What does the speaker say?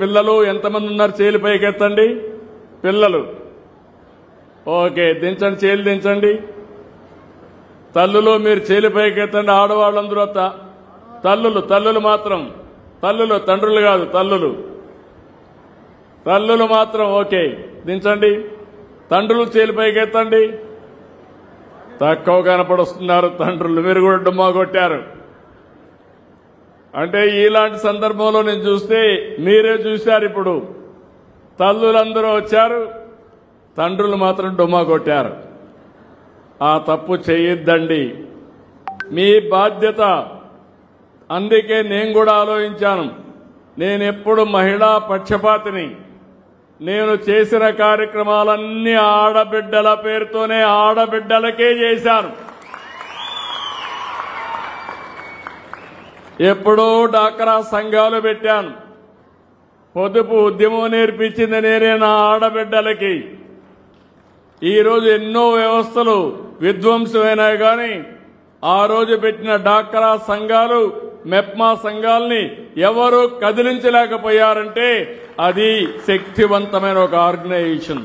పిల్లలు ఎంతమంది ఉన్నారు? చేలు పైకెత్తండి. పిల్లలు ఓకే, దించండి, చేలు దించండి. తల్లులు మీరు చేలు పైకెత్తండి. ఆడవాళ్ళందరూ తల్లులు మాత్రం, తల్లులు, తండ్రులు కాదు, తల్లులు మాత్రం ఓకే, దించండి. తండ్రులు చేలు పైకెత్తండి. తక్కువ కనపడుస్తున్నారు తండ్రులు, మీరు కూడా డుమ్మా కొట్టారు. అంటే ఇలాంటి సందర్భంలో నేను చూస్తే మీరే చూశారు. ఇప్పుడు తల్లులందరూ వచ్చారు, తండ్రులు మాత్రం డుమ్మా కొట్టారు. ఆ తప్పు చేయొద్దండి, మీ బాధ్యత. అందుకే నేను కూడా ఆలోచించాను. నేనెప్పుడు మహిళా పక్షపాతిని. నేను చేసిన కార్యక్రమాలన్నీ ఆడబిడ్డల పేరుతోనే, ఆడబిడ్డలకే చేశాను. ఎప్పుడో డాక్రా సంఘాలు పెట్టాను. పొదుపు ఉద్యమం నేర్పించింది నేనే నా ఆడబిడ్డలకి. ఈరోజు ఎన్నో వ్యవస్థలు విధ్వంసమైనాయి, కానీ ఆ రోజు పెట్టిన డాక్రా సంఘాలు, మెప్మా సంఘాలని ఎవరు కదిలించలేకపోయారంటే అది శక్తివంతమైన ఒక ఆర్గనైజేషన్.